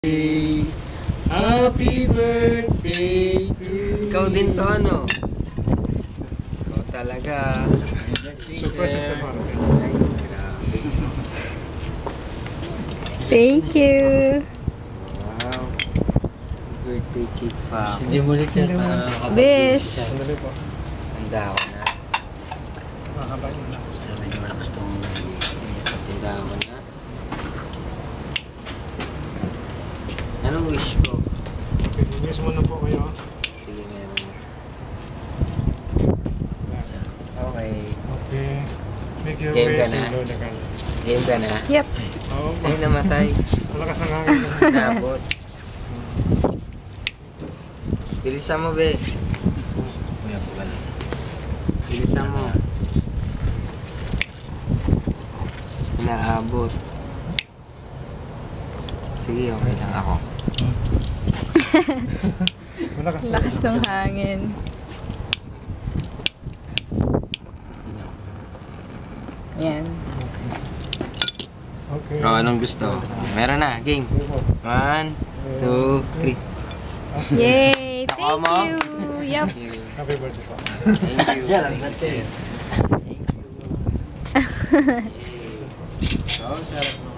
Happy birthday to you. Ikaw din to ano? Ikaw talaga. Surprise ito para sa'yo. Ay, grabe. Thank you. Wow. Birthday cake pa. Hindi mo ulit siya para Bish. Sandali po. Handa ko na. Makabain na. Medyo malakas tong handa ko na. Anong wish ko? Okay, wish mo na po kayo. Sige, meron na. Okay. Okay. Make your Game ka wish na? and load the gun. Game ka na? Yep. Oo. Ay, namatay. Malakas ang hangin. Nabot. Bilisan mo, be. Bilisan mo. Inaabot. Sige, okay lang ako. Malakas na. Lakas ng hangin. Yan. Okay. O, anong gusto? Meron na, game. Sige po. 1, 2, 3. Yay! Nakuha Thank mo? you! Yep. Thank you. Happy birthday po. Thank you. Thank you. Oh, sarap mo.